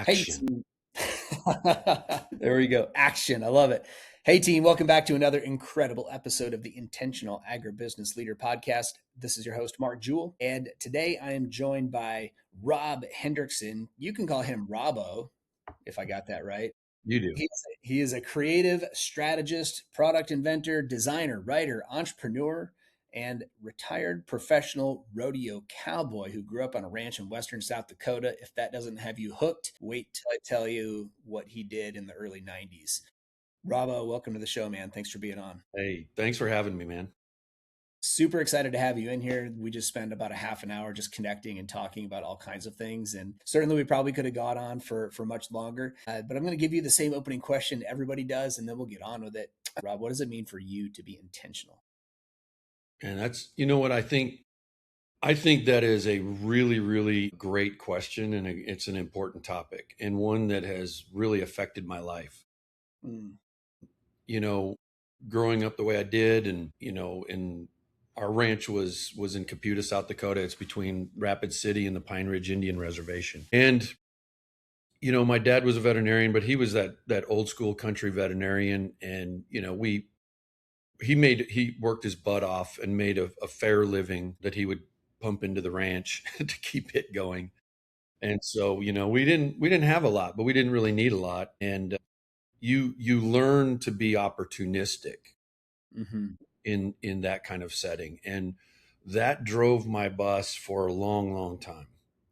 Hey, Action. team. There we go. Action. I love it. Hey, team. Welcome back to another incredible episode of the Intentional Agribusiness Leader podcast. This is your host, Mark Jewell. And today I am joined by Rob Hendrickson. You can call him Robbo, if I got that right. You do. He is a creative strategist, product inventor, designer, writer, entrepreneur, and retired professional rodeo cowboy who grew up on a ranch in western South Dakota. If that doesn't have you hooked, wait till I tell you what he did in the early 90s. Robbo, welcome to the show, man. Thanks for being on. Hey, thanks for having me, man. Super excited to have you in here. We just spent about a half an hour just connecting and talking about all kinds of things. And certainly we probably could have got on for much longer. But I'm going to give you the same opening question everybody does, and then we'll get on with it. Rob, what does it mean for you to be intentional? And that's, you know what I think. I think that is a really, really great question, and it's an important topic, and one that has really affected my life. Mm, You know, growing up the way I did, and in our ranch was in Caputa, South Dakota. It's between Rapid City and the Pine Ridge Indian Reservation. And my dad was a veterinarian, but he was that old school country veterinarian, and he worked his butt off and made a fair living that he would pump into the ranch to keep it going. And so, we didn't have a lot, but we didn't really need a lot. And you learn to be opportunistic hmm in that kind of setting. And that drove my bus for a long, long time,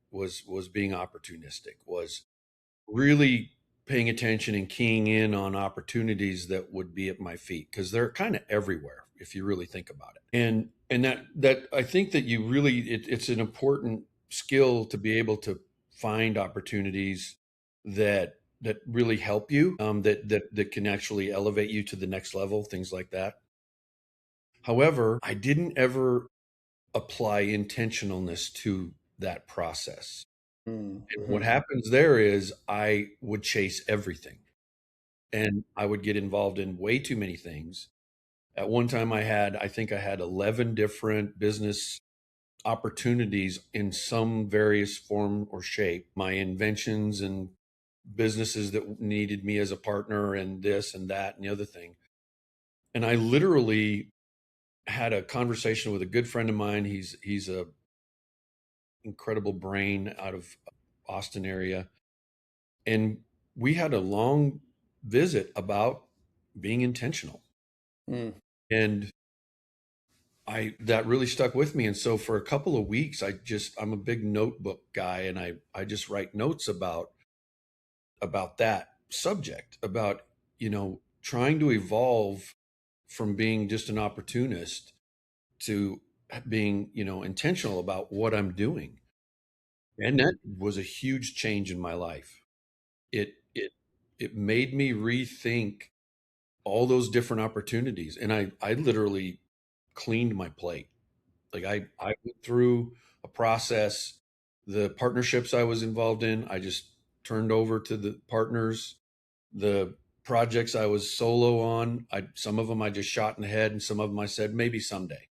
was being opportunistic, was really paying attention and keying in on opportunities that would be at my feet, because they're kind of everywhere if you really think about it. And that I think that it's an important skill to be able to find opportunities that really help you, that can actually elevate you to the next level, things like that. However, I didn't ever apply intentionalness to that process. And what Mm-hmm. happens there is I would chase everything, and I would get involved in way too many things. At one time, I think I had 11 different business opportunities in some various form or shape. My inventions and businesses that needed me as a partner, and this and that and the other thing. And I literally had a conversation with a good friend of mine. He's a incredible brain out of Austin area. And we had a long visit about being intentional. Mm, And I that really stuck with me. And so for a couple of weeks, I'm a big notebook guy, and I just write notes about that subject, about, trying to evolve from being just an opportunist to being, intentional about what I'm doing. And that was a huge change in my life. It made me rethink all those different opportunities. And I literally cleaned my plate. Like I went through a process. The partnerships I was involved in, I just turned over to the partners. The projects I was solo on, some of them I just shot in the head, and some of them I said maybe someday.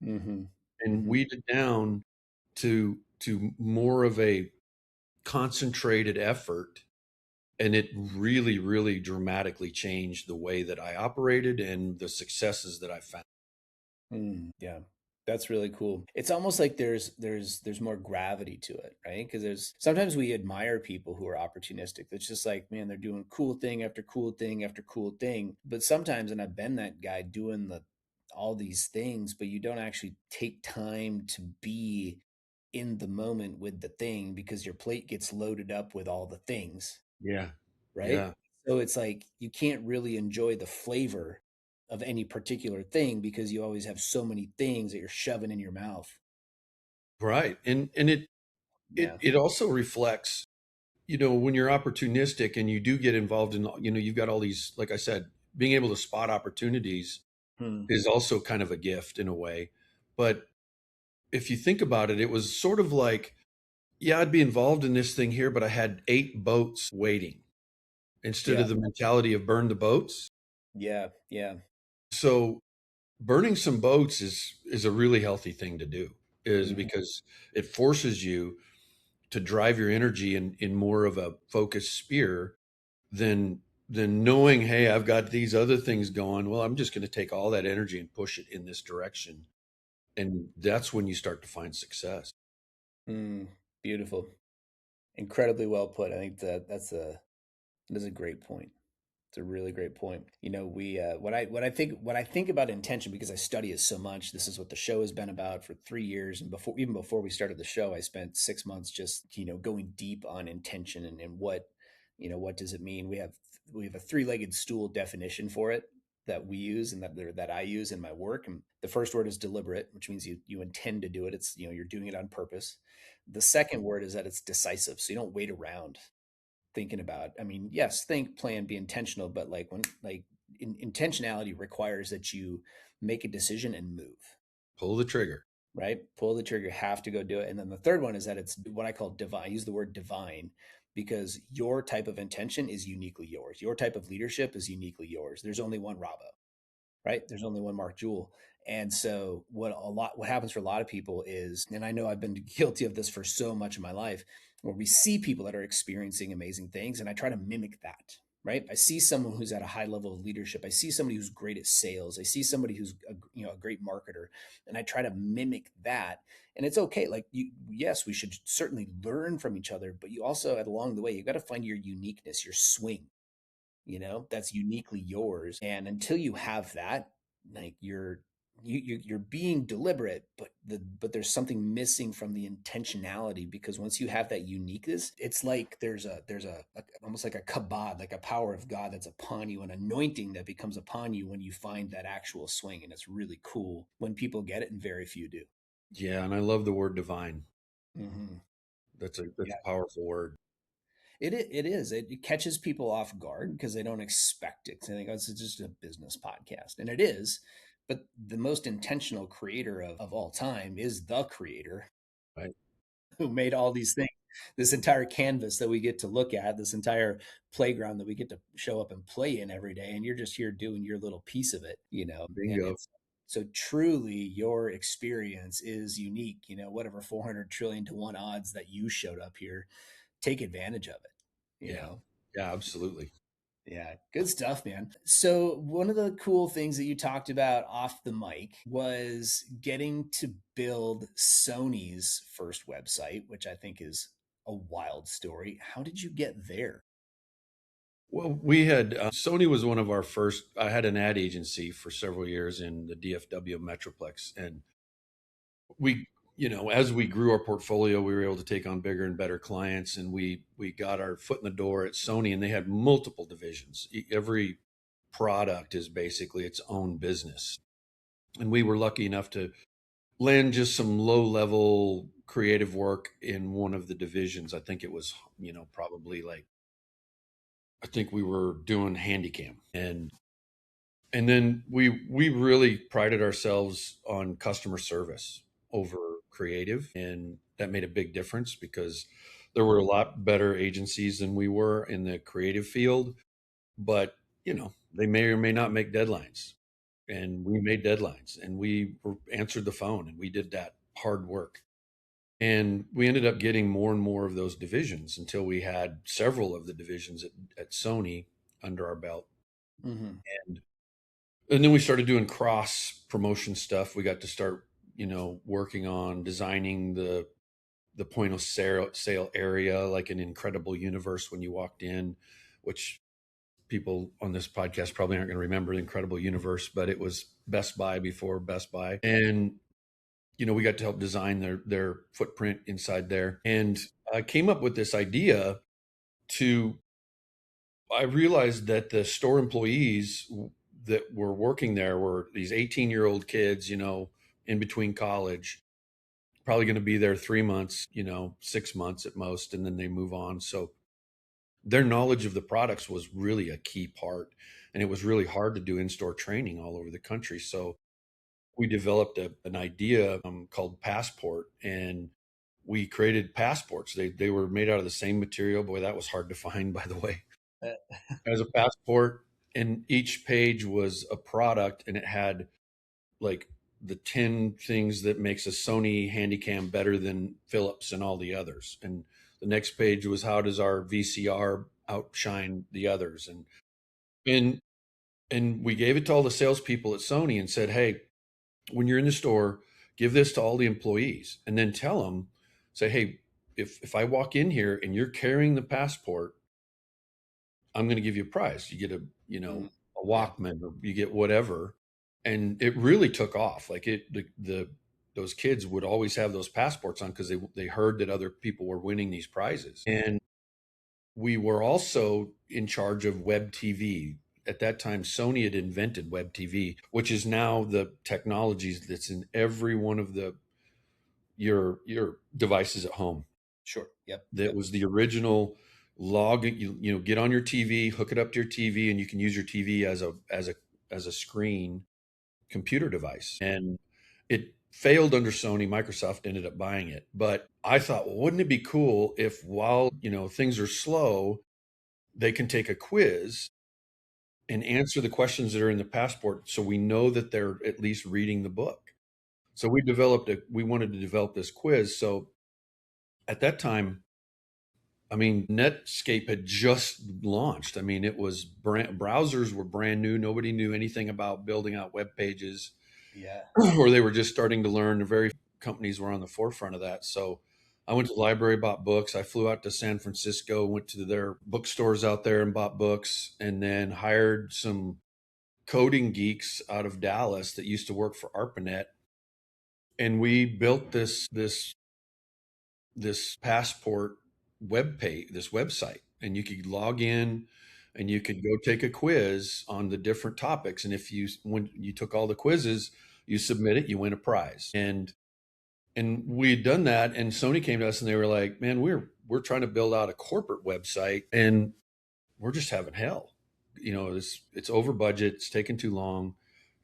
mm-hmm. And Mm-hmm. weeded down to more of a concentrated effort, and it really, really dramatically changed the way that I operated and the successes that I found. Yeah, that's really cool. It's almost like there's more gravity to it, right? Because there's sometimes we admire people who are opportunistic. It's just like, man, they're doing cool thing after cool thing after cool thing. But sometimes, and I've been that guy doing the all these things, but you don't actually take time to be in the moment with the thing because your plate gets loaded up with all the things, Yeah. right? Yeah. So it's like you can't really enjoy the flavor of any particular thing because you always have so many things that you're shoving in your mouth. Right. And it it Yeah. it also reflects, when you're opportunistic and you do get involved in, you've got all these, like I said, being able to spot opportunities Hmm. is also kind of a gift in a way. But if you think about it, it was sort of like, yeah, I'd be involved in this thing here, but I had 8 boats waiting instead Yeah. of the mentality of burn the boats. Yeah. Yeah. So burning some boats is a really healthy thing to do, is hmm because it forces you to drive your energy in more of a focused sphere than knowing, hey, I've got these other things going. Well, I'm just going to take all that energy and push it in this direction. And that's when you start to find success. Mm, beautiful. Incredibly well put. I think that's a great point. It's a really great point. You know, we what I think about intention, because I study it so much. This is what the show has been about for 3 years, and even before we started the show, I spent 6 months just going deep on intention and what what does it mean. We have a three-legged stool definition for it that we use and that I use in my work. And the first word is deliberate, which means you intend to do it. It's you're doing it on purpose. The second word is that it's decisive, so you don't wait around thinking about. I mean, yes, think, plan, be intentional, but intentionality requires that you make a decision and move, Pull the trigger. right? Pull the trigger, have to go do it. And then the third one is that it's what I call divine. I use the word divine because your type of intention is uniquely yours. Your type of leadership is uniquely yours. There's only one Robo, right? There's only one Mark Jewell. And so what happens for a lot of people is, and I know I've been guilty of this for so much of my life, where we see people that are experiencing amazing things, and I try to mimic that. Right? I see someone who's at a high level of leadership. I see somebody who's great at sales. I see somebody who's a great marketer, and I try to mimic that. And it's okay. Like yes, we should certainly learn from each other, but you also, along the way, you got to find your uniqueness, your swing, that's uniquely yours. And until you have that, like you're being deliberate, but there's something missing from the intentionality, because once you have that uniqueness, it's like there's a almost like a kabod, like a power of God that's upon you, an anointing that becomes upon you when you find that actual swing. And it's really cool when people get it, and very few do. Yeah. And I love the word divine. Hmm. That's a powerful word. It is. It catches people off guard because they don't expect it. They think, oh, it's just a business podcast. And it is. But the most intentional creator of all time is the creator Right. who made all these things, this entire canvas that we get to look at, this entire playground that we get to show up and play in every day. And you're just here doing your little piece of it. And Bingo. it's so truly your experience is unique, whatever 400 trillion to one odds that you showed up here, take advantage of it, you Yeah. know? Yeah, absolutely. Yeah, good stuff, man. So, one of the cool things that you talked about off the mic was getting to build Sony's first website, which I think is a wild story. How did you get there? Well, we had Sony was one of our first. I had an ad agency for several years in the DFW Metroplex, and we, as we grew our portfolio, we were able to take on bigger and better clients, and we got our foot in the door at Sony, and they had multiple divisions. Every product is basically its own business, and we were lucky enough to land just some low level creative work in one of the divisions. I think it was, probably like I think we were doing Handycam, and then we really prided ourselves on customer service over creative, and that made a big difference because there were a lot better agencies than we were in the creative field, but they may or may not make deadlines, and we made deadlines, and answered the phone, and we did that hard work, and we ended up getting more and more of those divisions until we had several of the divisions at Sony under our belt. Hmm. And then we started doing cross promotion stuff. We got to start, working on designing the point of sale area, like an incredible universe when you walked in, which people on this podcast probably aren't going to remember the incredible universe, but it was Best Buy before Best Buy. And we got to help design their footprint inside there. And I came up with this idea to I realized that the store employees that were working there were these 18-year-old kids, in between college, probably going to be there 3 months, 6 months at most, and then they move on. So their knowledge of the products was really a key part. And it was really hard to do in-store training all over the country. So we developed an idea called Passport, and we created passports. They were made out of the same material. Boy, that was hard to find, by the way, as a passport, and each page was a product, and it had like the 10 things that makes a Sony Handycam better than Philips and all the others. And The next page was how does our VCR outshine the others, and and we gave it to all the salespeople at Sony and said, hey, when you're in the store, give this to all the employees, and then tell them, say, hey, if I walk in here and you're carrying the passport, I'm going to give you a prize. You get a, you know, Mm, a yeah. Walkman, or you get whatever. And it really took off. Like the those kids would always have those passports on because they heard that other people were winning these prizes. And we were also in charge of web TV. At that time, Sony had invented web TV, which is now the technologies that's in every one of the your devices at home. Sure. Yep. That Yep. was the original log. You know, get on your TV, hook it up to your TV, and you can use your TV as a screen computer device. And it failed under Sony. Microsoft ended up buying it. But I thought, well, wouldn't it be cool if, while things are slow, they can take a quiz and answer the questions that are in the passport, so we know that they're at least reading the book. So we wanted to develop this quiz. So at that time, I mean, Netscape had just launched. I mean, browsers were brand new. Nobody knew anything about building out web pages, Yeah. or they were just starting to learn. Very few companies were on the forefront of that. So I went to the library, bought books. I flew out to San Francisco, went to their bookstores out there and bought books, and then hired some coding geeks out of Dallas that used to work for ARPANET. And we built this passport web page, this website, and you could log in and you could go take a quiz on the different topics. And when you took all the quizzes, you submit it, you win a prize. And we had done that, and Sony came to us and they were like, man, we're trying to build out a corporate website and we're just having hell. It's over budget, it's taking too long.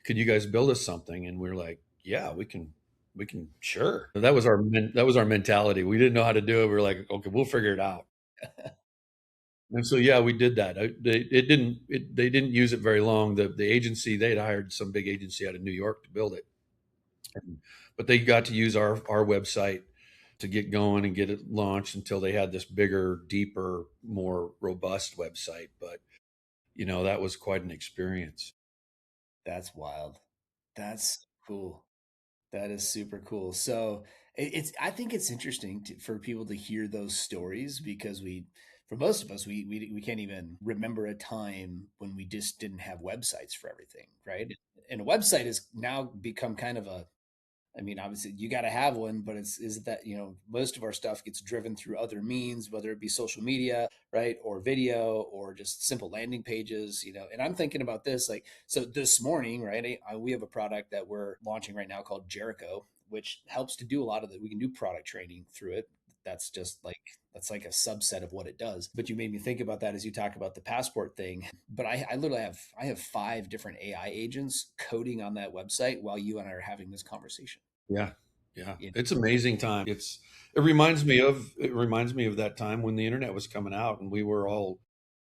Could you guys build us something? And we're like, yeah, we can, sure. That was our mentality. We didn't know how to do it. We were like, okay, we'll figure it out. And so yeah, we did that. They didn't use it very long. The agency, they had hired some big agency out of New York to build it, but they got to use our website to get going and get it launched until they had this bigger, deeper, more robust website. But that was quite an experience. That's wild. That's cool. That is super cool. So it's I think it's interesting for people to hear those stories because for most of us, we can't even remember a time when we just didn't have websites for everything, right? And a website has now become kind of a, I mean, obviously you got to have one, but is it that, most of our stuff gets driven through other means, whether it be social media, right? Or video or just simple landing pages, and I'm thinking about this, like, so this morning, right? We have a product that we're launching right now called Jericho, which helps to do a lot of we can do product training through it. That's just like, that's like a subset of what it does. But you made me think about that as you talk about the passport thing. But I literally I have 5 different AI agents coding on that website while you and I are having this conversation. Yeah. Yeah. You It's amazing time. It reminds me of that time when the internet was coming out and we were all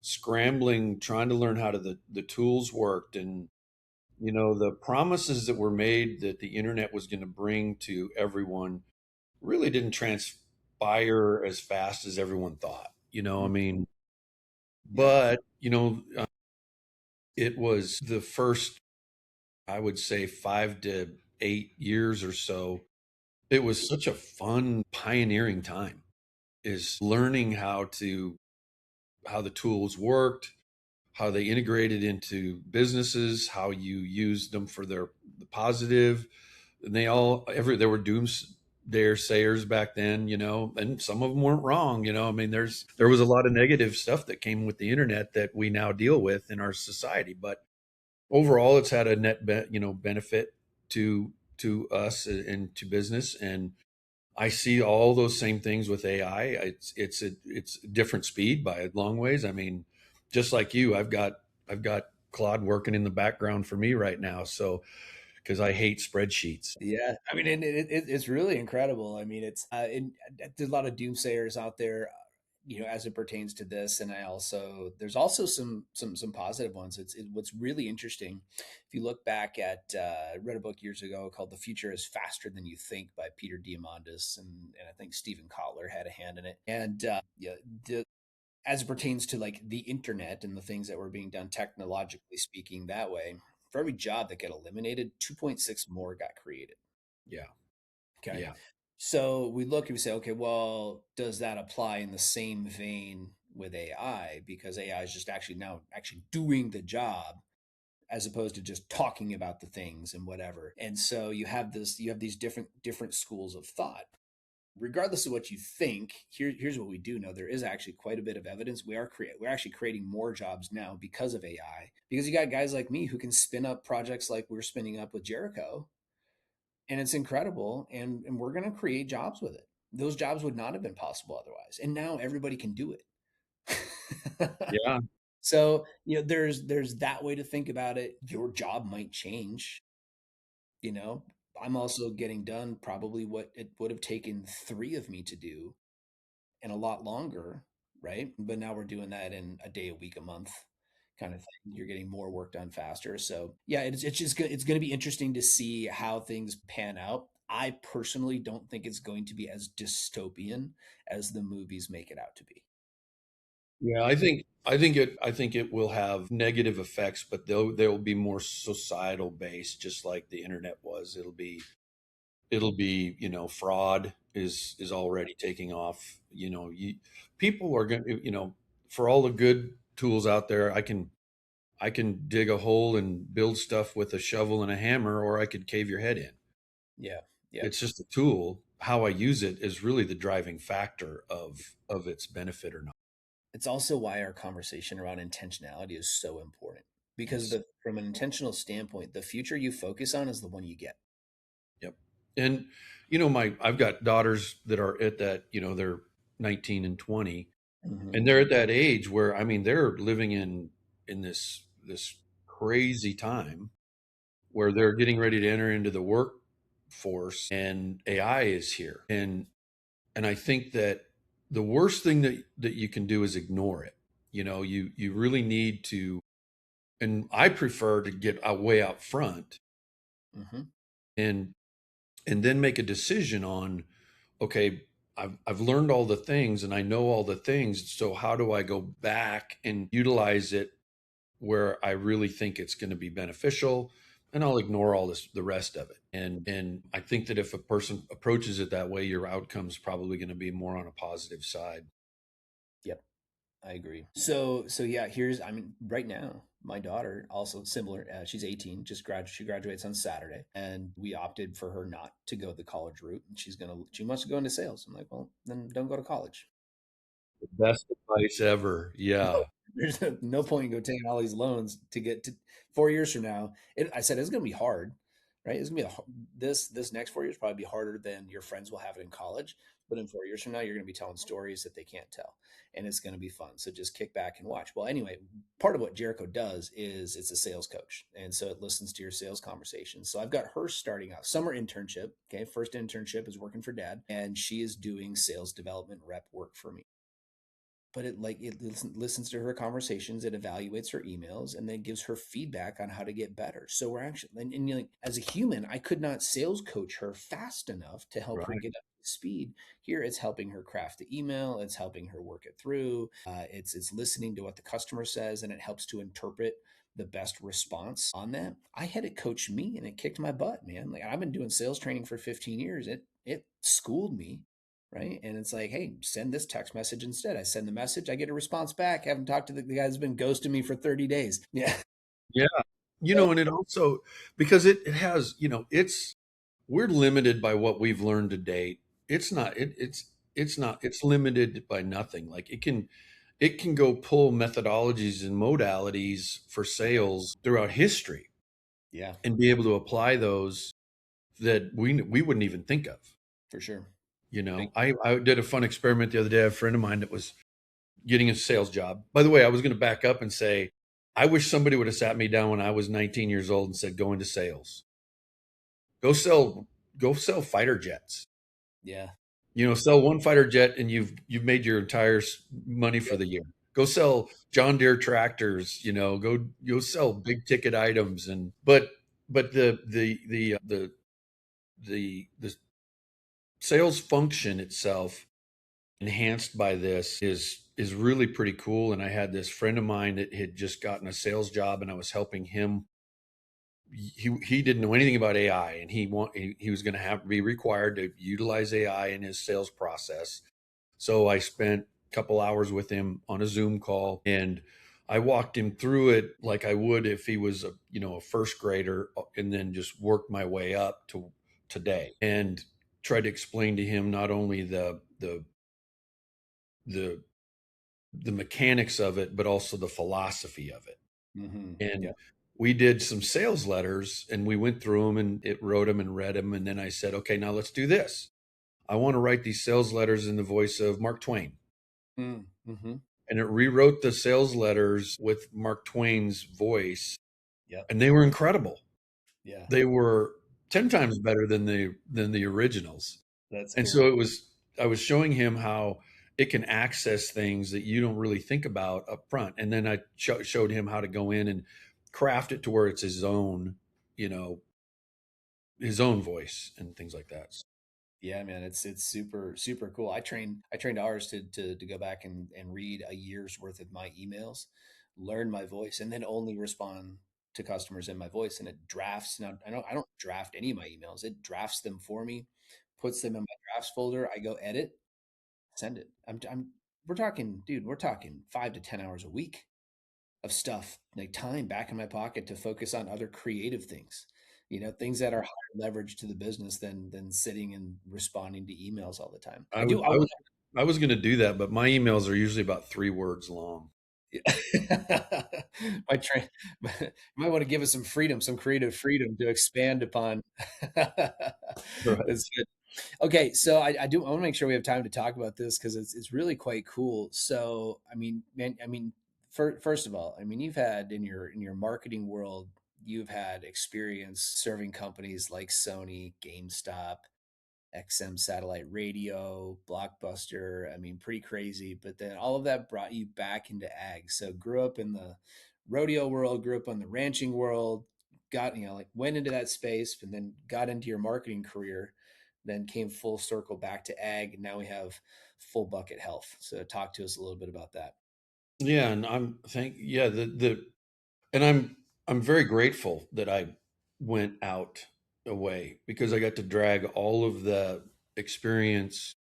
scrambling, trying to learn how the tools worked. And, the promises that were made that the internet was going to bring to everyone really didn't transpire as fast as everyone thought. I know? mean, Yeah. but, it was the first, I would say, 5 to 8 years or so. It was such a fun, pioneering time, is learning how the tools worked, how they integrated into businesses, how you used them for the positive. And there were doomsday sayers back then, and some of them weren't wrong. I mean, there was a lot of negative stuff that came with the internet that we now deal with in our society, but overall, it's had a benefit to us and to business. And I see all those same things with AI. It's a different speed by a long ways. I mean, just like you, I've got Claude working in the background for me right now. So because I hate spreadsheets. Yeah. I mean, and it's really incredible. I mean, there's a lot of doomsayers out there. as it pertains to this. And there's also some positive ones. What's really interesting. If you look back at, I read a book years ago called "The Future is Faster Than You Think" by Peter Diamandis, and I think Stephen Kotler had a hand in it. And yeah, as it pertains to like the internet and the things that were being done technologically speaking that way, for every job that got eliminated, 2.6 more got created. Yeah. Okay. Yeah. So we look and we say, okay, well, does that apply in the same vein with AI? Because AI is just actually doing the job as opposed to just talking about the things and whatever. And so you have these different schools of thought. Regardless of what you think, here's what we do know: there is actually quite a bit of evidence. We're actually creating more jobs now because of AI. Because you got guys like me who can spin up projects like we're spinning up with Jericho, and it's incredible. And we're going to create jobs with it. Those jobs would not have been possible otherwise. And now everybody can do it. Yeah. So there's that way to think about it. Your job might change. You know, I'm also getting done probably what it would have taken three of me to do and a lot longer, right? But now we're doing that in a day, a week, a month kind of thing. You're getting more work done faster. So yeah, it's going to be interesting to see how things pan out. I personally don't think it's going to be as dystopian as the movies make it out to be. Yeah, I think it will have negative effects, but there will be more societal based, just like the internet was. It'll be, fraud is already taking off. People are going to, for all the good tools out there, I can dig a hole and build stuff with a shovel and a hammer, or I could cave your head in. Yeah. Yeah. It's just a tool. How I use it is really the driving factor of its benefit or not. It's also why our conversation around intentionality is so important because Yes. from an intentional standpoint, the future you focus on is the one you get. Yep. And I've got daughters that are at that, they're 19 and 20, Hmm. and they're at that age where, I mean, they're living in this crazy time where they're getting ready to enter into the workforce and AI is here. And I think that the worst thing that you can do is ignore it. You really need to, and I prefer to get way out front Hmm. and then make a decision on, okay, I've learned all the things and I know all the things, so how do I go back and utilize it where I really think it's going to be beneficial, and I'll ignore all the rest of it. And I think that if a person approaches it that way, your outcome's probably going to be more on a positive side. Yep. I agree. So yeah, I mean, right now, my daughter also similar. She's 18, she graduates on Saturday, and we opted for her not to go the college route. And she wants to go into sales. I'm like, well, then don't go to college. The best advice ever. Yeah. There's no point in go taking all these loans to get to 4 years from now. I said it's going to be hard, right? It's going to be this next 4 years probably be harder than your friends will have it in college. But in 4 years from now, you're going to be telling stories that they can't tell, and it's going to be fun. So just kick back and watch. Well, anyway, part of what Jericho does is it's a sales coach, and so it listens to your sales conversations. So I've got her starting out summer internship. Okay, first internship is working for dad, and she is doing sales development rep work for me, but listens to her conversations, it evaluates her emails, and then gives her feedback on how to get better. So we're actually, and like, as a human, I could not sales coach her fast enough to help her Right. get up to speed. Here it's helping her craft the email, it's helping her work it through, it's listening to what the customer says, and it helps to interpret the best response on that. I had it coach me, and it kicked my butt, man. Like, I've been doing sales training for 15 years. It schooled me, right? And it's like, hey, send this text message instead. I send the message, I get a response back. I haven't talked to the guy that's been ghosting me for 30 days. Yeah. Yeah. And it also, because it has, we're limited by what we've learned to date. It's not, it's not, it's limited by nothing. Like it can go pull methodologies and modalities for sales throughout history Yeah, and be able to apply those that we wouldn't even think of. for sure. Big. I did a fun experiment the other day. I have a friend of mine that was getting a sales job. By the way, I was going to back up and say, I wish somebody would have sat me down when I was 19 years old and said, go into sales, go sell, go sell fighter jets. Yeah. Sell one fighter jet and you've made your entire money for Yep. the year. Go sell John Deere tractors, go sell big ticket items. But the sales function itself enhanced by this is really pretty cool. And I had this friend of mine that had just gotten a sales job, and I was helping him. He didn't know anything about AI, and he was going to have to be required to utilize AI in his sales process. So I spent a couple hours with him on a Zoom call, and I walked him through it like I would if he was a first grader, and then just worked my way up to today and tried to explain to him not only the the mechanics of it, but also the philosophy of it. Hmm. And Yep. we did some sales letters, and we went through them and it wrote them and read them. And then I said, okay, now let's do this. I want to write these sales letters in the voice of Mark Twain. Mm-hmm. And it rewrote the sales letters with Mark Twain's voice, Yep. and they were incredible. Yeah. They were 10 times better than the originals. That's And so cool. I was showing him how it can access things that you don't really think about up front. And then I showed him how to go in and craft it to where it's you know, his own voice and things like that. Yeah, man, it's super super cool. I trained ours to go back and read a year's worth of my emails, learn my voice, and then only respond to customers in my voice. And it drafts. Now I don't draft any of my emails. It drafts them for me, puts them in my drafts folder. I go edit, send it. I'm we're talking, dude. We're talking 5 to 10 hours a week of stuff, like time back in my pocket to focus on other creative things, things that are higher leverage to the business than sitting and responding to emails all the time. I I was do. I I want was I was going to do that, but my emails are usually about 3 words long. to. My train. You might want to give us some freedom, some creative freedom to expand upon. Right. That's good. Okay, so I want to make sure we have time to talk about this because it's really quite cool. So I mean, man, I mean, first of all, I mean, you've had in your marketing world, you've had experience serving companies like Sony, GameStop, XM Satellite Radio, Blockbuster. I mean, pretty crazy. But then all of that brought you back into ag. So grew up in the rodeo world, grew up in the ranching world, got, like went into that space and then got into your marketing career, then came full circle back to ag. And now we have FullBucket Health. So talk to us a little bit about that. Yeah, and the and I'm very grateful that I went out away because I got to drag all of the experience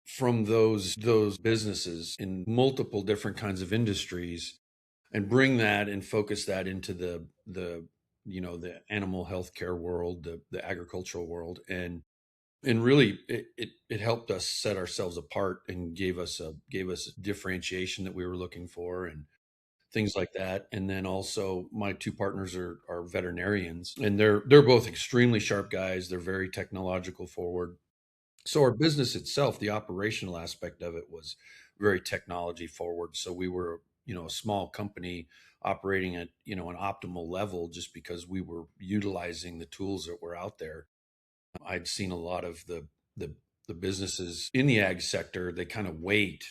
from those businesses in multiple different kinds of industries and bring that and focus that into the animal healthcare world, the agricultural world, and really it helped us set ourselves apart and gave us a differentiation that we were looking for and things like that. And then also my two partners are veterinarians, and they're both extremely sharp guys. They're very technological forward. So our business itself, the operational aspect of it was very technology forward. So we were, a small company operating at, an optimal level just because we were utilizing the tools that were out there. I'd seen a lot of the the businesses in the ag sector, they kind of wait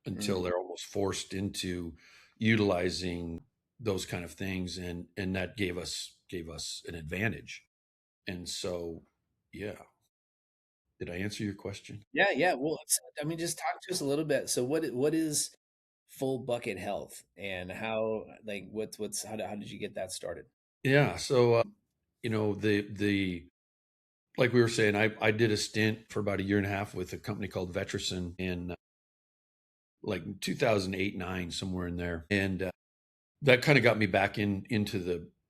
until Mm, they're almost forced into utilizing those kind of things, and that gave us an advantage. And so, yeah, did I answer your question? yeah, yeah. Well, I mean, just talk to us a little bit. So what is Full Bucket Health and how, like, how did you get that started? Yeah. So, the like we were saying, I did a stint for about a year and a half with a company called Vetrison in like 2008, nine, somewhere in there. And that kind of got me back into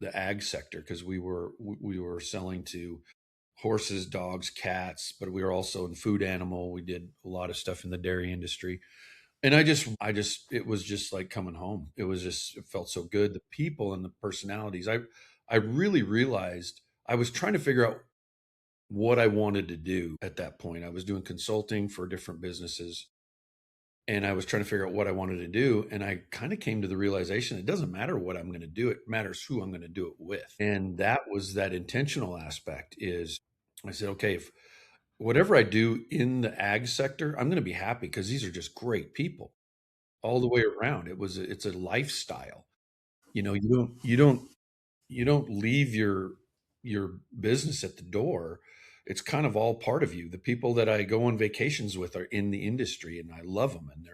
the ag sector because we were selling to horses, dogs, cats, but we were also in food animal. We did a lot of stuff in the dairy industry. And I just it was just like coming home. It felt so good. The people and the personalities. I really realized I was trying to figure out what I wanted to do at that point. I was doing consulting for different businesses, and I was trying to figure out what I wanted to do. And I kind of came to the realization it doesn't matter what I'm going to do, it matters who I'm going to do it with. And that was that intentional aspect is I said, okay, whatever I do in the ag sector, I'm going to be happy because these are just great people all the way around. It's a lifestyle. You don't leave your business at the door. It's kind of all part of you. The people that I go on vacations with are in the industry, and I love them. And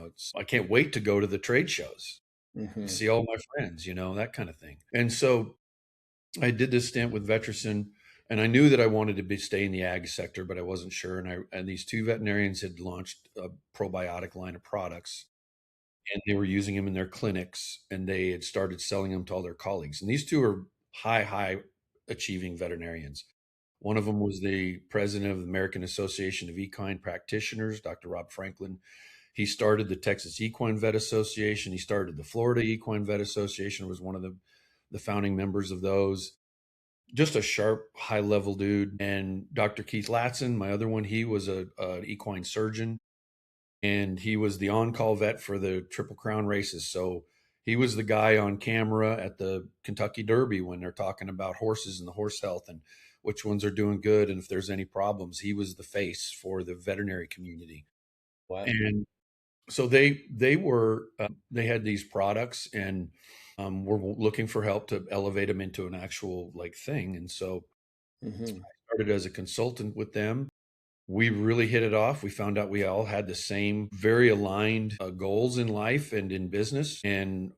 it's I can't wait to go to the trade shows, Hmm. see all my friends, that kind of thing. And so I did this stint with Veterison, and I knew that I wanted to stay in the ag sector, but I wasn't sure. And these two veterinarians had launched a probiotic line of products, and they were using them in their clinics, and they had started selling them to all their colleagues. And these two are high achieving veterinarians. One of them was the president of the American Association of Equine Practitioners, Dr. Rob Franklin. He started the Texas Equine Vet Association. He started the Florida Equine Vet Association, was one of the founding members of those. Just a sharp, high level dude. And Dr. Keith Latson, my other one, he was an equine surgeon, and he was the on-call vet for the Triple Crown races. So he was the guy on camera at the Kentucky Derby when they're talking about horses and the horse health and which ones are doing good and if there's any problems. He was the face for the veterinary community. Wow. And so they had these products, and were looking for help to elevate them into an actual like thing. And so Hmm. started as a consultant with them. We really hit it off. We found out we all had the same very aligned goals in life and in business. And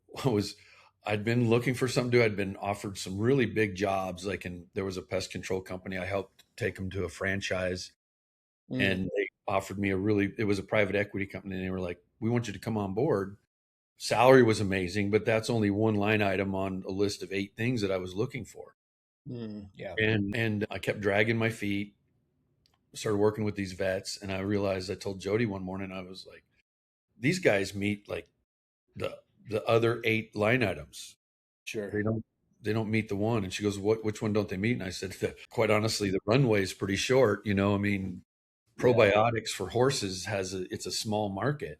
I'd been looking for something to do. I'd been offered some really big jobs. There was a pest control company. I helped take them to a franchise, Mm. and they offered me it was a private equity company. And they were like, we want you to come on board. Salary was amazing, but that's only one line item on a list of 8 things that I was looking for. Mm. Yeah. And I kept dragging my feet, started working with these vets, and I realized, I told Jody one morning, I was like, these guys meet like the the other 8 line items. Sure. They don't meet the one. And she goes, which one don't they meet? And I said, quite honestly, the runway is pretty short. I mean, Yeah. probiotics for horses it's a small market.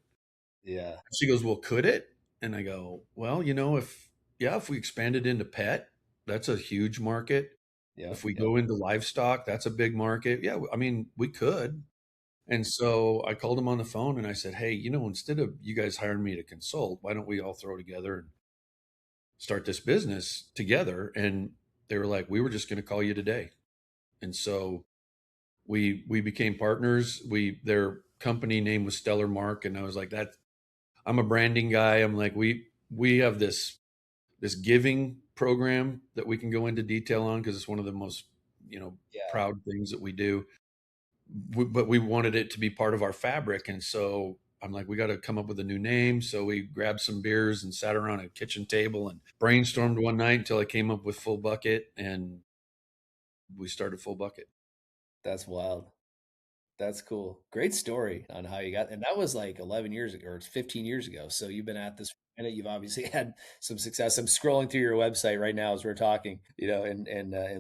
Yeah. She goes, well, could it? And I go, well, if we expanded into pet, that's a huge market. Yeah. If we Yeah. go into livestock, that's a big market. Yeah, I mean, we could. And so I called him on the phone and I said, hey, instead of you guys hiring me to consult, why don't we all throw together and start this business together? And they were like, we were just going to call you today. And so we became partners. Their company name was Stellar Mark, and I was like, that I'm a branding guy. I'm like, we have this giving program that we can go into detail on because it's one of the most, Yeah. proud things that we do. But we wanted it to be part of our fabric. And so I'm like, we got to come up with a new name. So we grabbed some beers and sat around a kitchen table and brainstormed one night until I came up with FullBucket, and we started FullBucket. That's wild. That's cool. Great story on how you got, and that was like 11 years ago or 15 years ago. So you've been at this for a minute. You've obviously had some success. I'm scrolling through your website right now as we're talking, and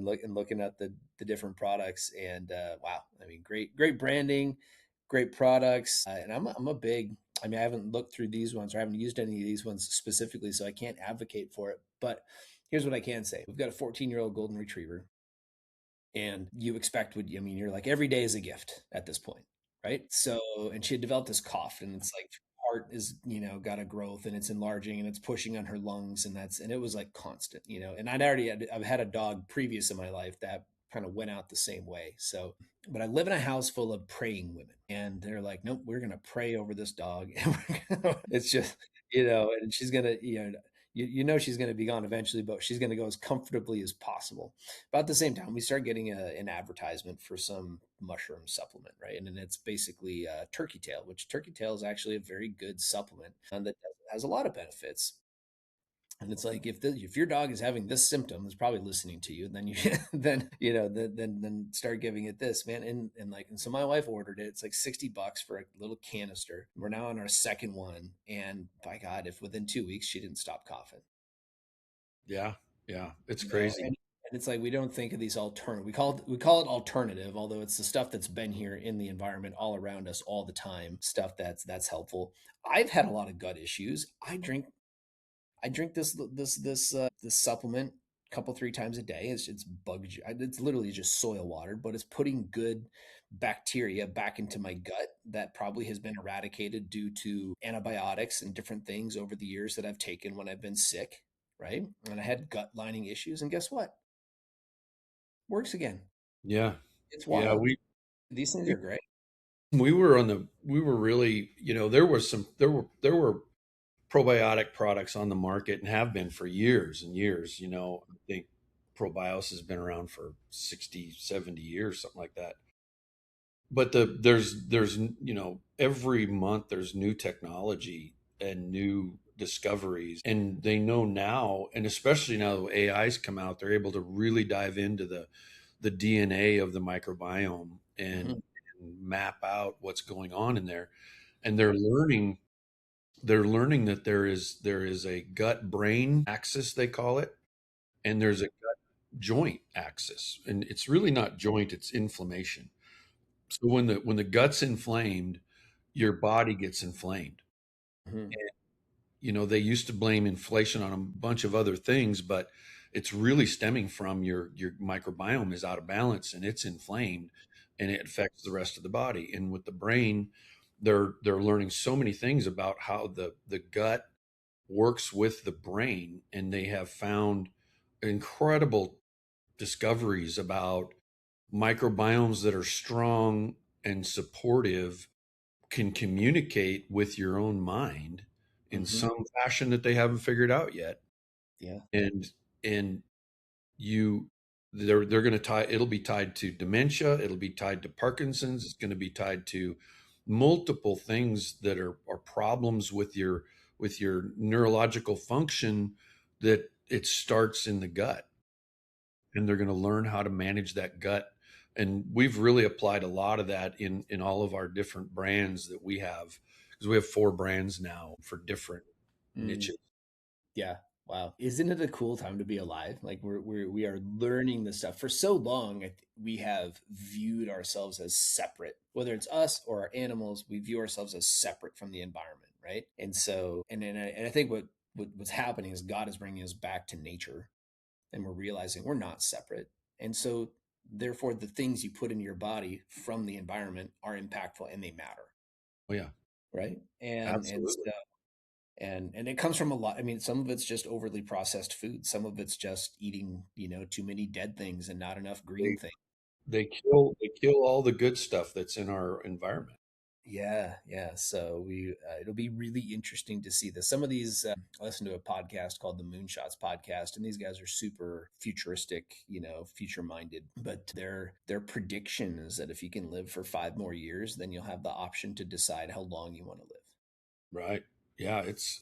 looking at the different products. And wow, I mean, great branding, great products. And I'm a big. I mean, I haven't looked through these ones or I haven't used any of these ones specifically, so I can't advocate for it. But here's what I can say: we've got a 14-year-old golden retriever, and you expect what I mean, you're like every day is a gift at this point, right? So, and she had developed this cough, and it's like heart is, got a growth and it's enlarging and it's pushing on her lungs, and it was like constant, and I've had a dog previous in my life that kind of went out the same way. So, but I live in a house full of praying women, and they're like, nope, we're gonna pray over this dog, and it's just, and she's gonna, she's going to be gone eventually, but she's going to go as comfortably as possible. About the same time, we start getting an advertisement for some mushroom supplement, right? And then it's basically turkey tail, which turkey tail is actually a very good supplement and that has a lot of benefits. And it's like if your dog is having this symptom, it's probably listening to you. Then you then start giving it this, man. And so my wife ordered it. It's like $60 for a little canister. We're now on our second one, and by God, if within 2 weeks she didn't stop coughing. Yeah. Yeah. It's You know, crazy. and it's like we don't think of these alternative. We call it alternative, although it's the stuff that's been here in the environment all around us all the time. Stuff that's helpful. I've had a lot of gut issues. I drink this supplement a couple 3 times a day. It's literally just soil water, but it's putting good bacteria back into my gut that probably has been eradicated due to antibiotics and different things over the years that I've taken when I've been sick, right? And I had gut lining issues. And guess what? Works again. Yeah. It's Yeah. wild. These things are great. We were really, there was there were probiotic products on the market and have been for years and years. I think probiosis has been around for 60, 70 years, something like that. But there's every month there's new technology and new discoveries, and they know now, and especially now that AI's come out, they're able to really dive into the DNA of the microbiome Mhm. and map out what's going on in there. And they're learning that there is a gut brain axis, they call it, and there's a gut joint axis, and it's really not joint, it's inflammation. So when the gut's inflamed, your body gets inflamed. Mhm. They used to blame inflation on a bunch of other things, but it's really stemming from your microbiome is out of balance and it's inflamed, and it affects the rest of the body. And with the brain, they're learning so many things about how the gut works with the brain, and they have found incredible discoveries about microbiomes that are strong and supportive can communicate with your own mind in Mhm. some fashion that they haven't figured out yet. Yeah. And and you they're going to tie it'll be tied to dementia, it'll be tied to Parkinson's, it's going to be tied to multiple things that are problems with your neurological function, that it starts in the gut, and they're going to learn how to manage that gut. And we've really applied a lot of that in all of our different brands that we have, because we have 4 brands now for different Mm. niches. Yeah. Wow. Isn't it a cool time to be alive? Like we are learning this stuff for so long. We have viewed ourselves as separate, whether it's us or our animals. We view ourselves as separate from the environment, right? And so, and I think what's happening is God is bringing us back to nature, and we're realizing we're not separate. And so, therefore, the things you put into your body from the environment are impactful and they matter, Oh yeah, right? And absolutely. so and it comes from a lot. I mean, some of it's just overly processed food, some of it's just eating too many dead things and not enough green they things. they kill all the good stuff that's in our environment. Yeah, yeah. So we it'll be really interesting to see this. Some of these I listened to a podcast called the Moonshots podcast, and these guys are super futuristic, future minded. But their prediction is that if you can live for 5 more years, then you'll have the option to decide how long you want to live. Right. Yeah, it's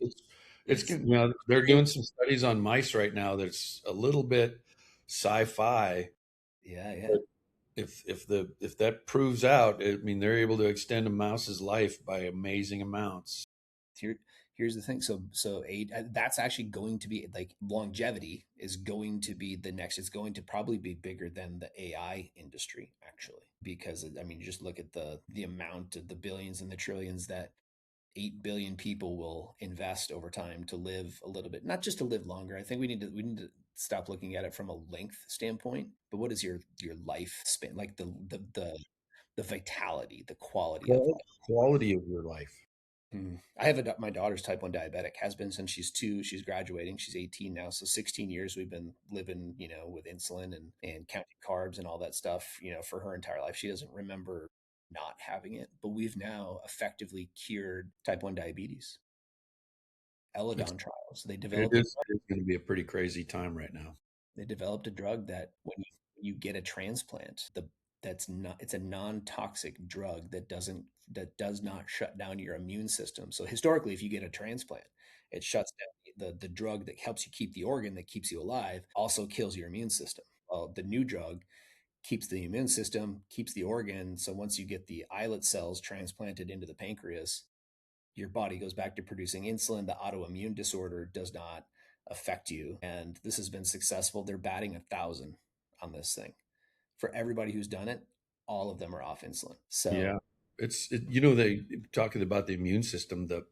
It's getting, they're doing some studies on mice right now that's a little bit sci-fi. yeah, yeah. But if that proves out, I mean, they're able to extend a mouse's life by amazing amounts. Here, here's the thing. That's actually going to be like longevity is going to be the next. It's going to probably be bigger than the AI industry actually, because I mean, you just look at the amount of the billions and the trillions that 8 billion people will invest over time to live a little bit, not just to live longer. I think we need to stop looking at it from a length standpoint, but what is your lifespan, like the vitality, the quality of life. Quality of your life. I have my daughter's type 1 diabetic, has been since she's 2. She's graduating. She's 18 now. So 16 years we've been living, with insulin and counting carbs and all that stuff, for her entire life. She doesn't remember not having it, but we've now effectively cured type 1 diabetes. It's Eladon trials. They it developed a is it is going to be a pretty crazy time right now. They developed a drug that when you get a transplant, that's not it's a non-toxic drug that does not shut down your immune system. So historically, if you get a transplant, it shuts down the drug that helps you keep the organ that keeps you alive, also kills your immune system. Well, the new drug keeps the immune system, keeps the organ. So once you get the islet cells transplanted into the pancreas, your body goes back to producing insulin. The autoimmune disorder does not affect you. And this has been successful. They're batting 1,000 on this thing. For everybody who's done it, all of them are off insulin. So Yeah, they talking about the immune system. The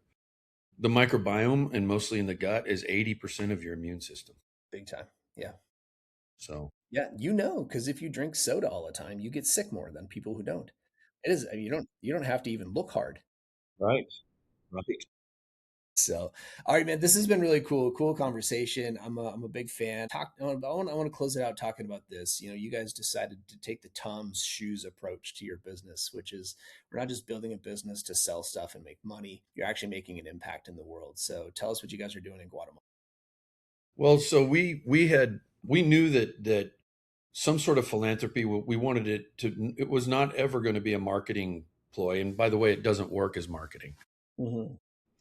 microbiome, and mostly in the gut, is 80% of your immune system. big time. Yeah. So Yeah. Because if you drink soda all the time, you get sick more than people who don't. It is. I mean, you don't have to even look hard. Right. Right. So, all right, man, this has been really cool. Cool conversation. I'm a big fan. I want to close it out talking about this. You guys decided to take the Tom's Shoes approach to your business, which is we're not just building a business to sell stuff and make money. You're actually making an impact in the world. So, tell us what you guys are doing in Guatemala. Well, so we knew that some sort of philanthropy, we wanted it to, it was not ever going to be a marketing ploy. And by the way, it doesn't work as marketing. Hmm.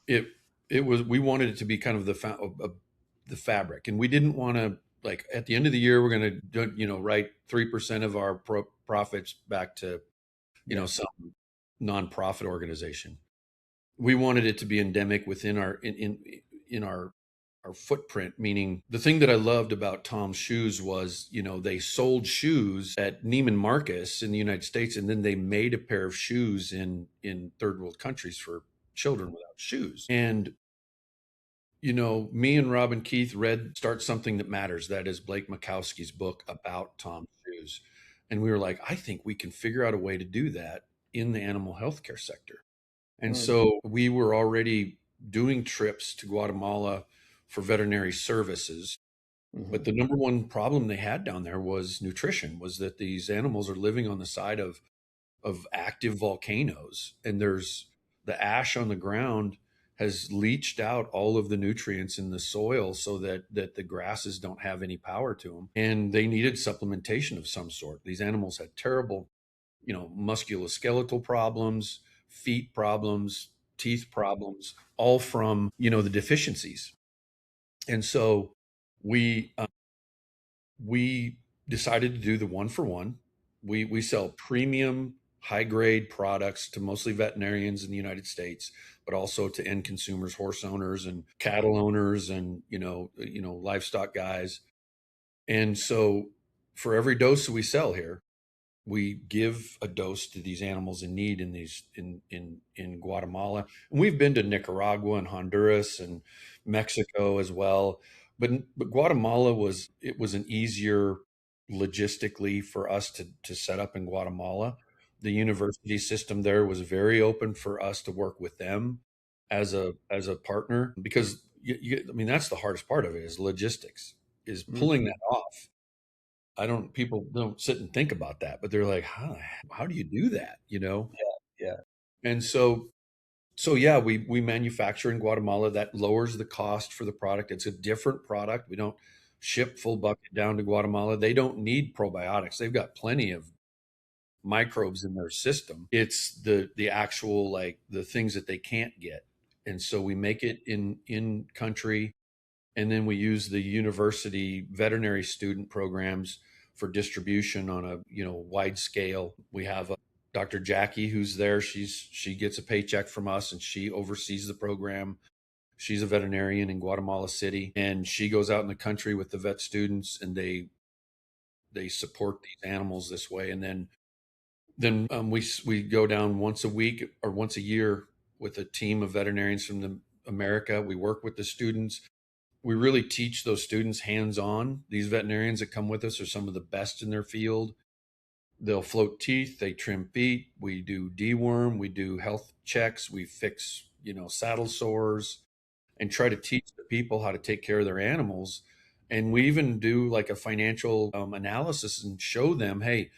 It it was, we wanted it to be kind of the fabric, and we didn't want to, like, at the end of the year we're going to, write 3% of our profits back to, Yeah. some nonprofit organization. We wanted it to be endemic within in our footprint. Meaning, the thing that I loved about Tom's Shoes was, they sold shoes at Neiman Marcus in the United States, and then they made a pair of shoes in third world countries for children without shoes. And me and Rob and Keith read Start Something That Matters. That is Blake Makowski's book about Tom's Shoes. And we were like, I think we can figure out a way to do that in the animal healthcare sector. And Mm. so we were already doing trips to Guatemala for veterinary services. Hmm. But the number one problem they had down there was nutrition, was that these animals are living on the side of active volcanoes, and there's the ash on the ground has leached out all of the nutrients in the soil, so that the grasses don't have any power to them, and they needed supplementation of some sort. These animals had terrible, musculoskeletal problems, feet problems, teeth problems, all from, the deficiencies. And so we we decided to do the one for one. We sell premium, high grade products to mostly veterinarians in the United States, but also to end consumers, horse owners and cattle owners, and livestock guys. And so for every dose that we sell here, we give a dose to these animals in need in these in Guatemala. And we've been to Nicaragua and Honduras and Mexico as well. But Guatemala was an easier logistically for us to set up in Guatemala. The university system there was very open for us to work with them as a partner, because I mean, that's the hardest part of it, is logistics, is pulling Hmm. that off. People don't sit and think about that, but they're like, how do you do that? Yeah. And so yeah, we manufacture in Guatemala. That lowers the cost for the product. It's a different product. We don't ship FullBucket down to Guatemala. They don't need probiotics. They've got plenty of microbes in their system. It's the actual, like, the things that they can't get. And so we make it in country, and then we use the university veterinary student programs for distribution on a, wide scale. We have Dr. Jackie who's there. She gets a paycheck from us, and she oversees the program. She's a veterinarian in Guatemala City, and she goes out in the country with the vet students, and they support these animals this way. And then we go down once a week or once a year with a team of veterinarians from America. We work with the students. We really teach those students hands on. These veterinarians that come with us are some of the best in their field. They'll float teeth, they trim feet, we do deworm, we do health checks, we fix, saddle sores, and try to teach the people how to take care of their animals. And we even do like a financial analysis and show them, hey,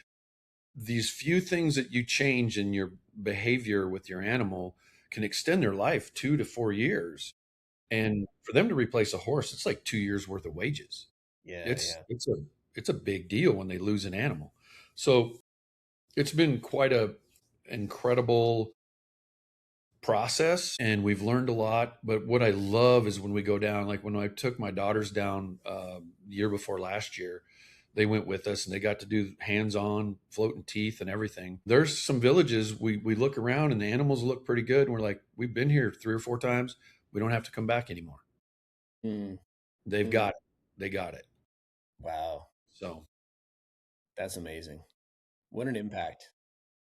these few things that you change in your behavior with your animal can extend their life 2 to 4 years. And for them to replace a horse, it's like 2 years worth of wages. Yeah. It's Yeah. it's a it's a big deal when they lose an animal. So it's been quite a incredible process, and we've learned a lot. But what I love is when we go down, like when I took my daughters down the year before last year, they went with us, and they got to do hands-on floating teeth and everything. There's some villages we look around, and the animals look pretty good, and we're like, we've been here 3 or 4 times. We don't have to come back anymore. Mm. They've Mm. got it. They got it. Wow. So That's amazing. What an impact.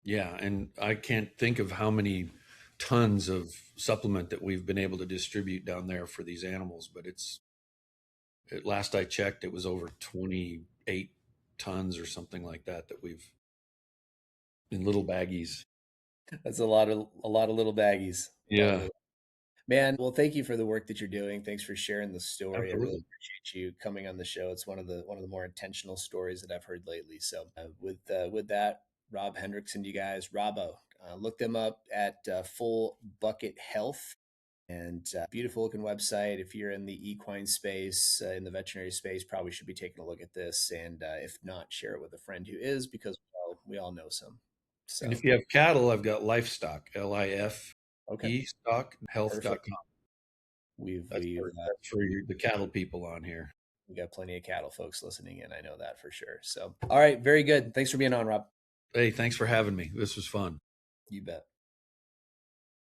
yeah, and I can't think of how many tons of supplement that we've been able to distribute down there for these animals, but at last I checked, it was over 28 tons or something like that we've in little baggies. That's a lot of little baggies. A lot of Yeah, little Man, well, thank you for the work that you're doing. Thanks for sharing the story. I really absolutely. appreciate you coming on the show. It's one of the more intentional stories that I've heard lately. So, with that, Rob Hendrickson, you guys, Robbo, look them up at Full Bucket Health, and beautiful looking website. If you're in the equine space, in the veterinary space, probably should be taking a look at this. And if not, share it with a friend who is, because we all know some. And So, if you have cattle, I've got livestock, okay, LIFE, stock, perfect. health.com. We've That's we've for, that's for the cattle people on here. We got plenty of cattle folks listening in. I know that for sure. So, all right, very good. Thanks for being on, Rob. Hey, thanks for having me. This was fun. You bet.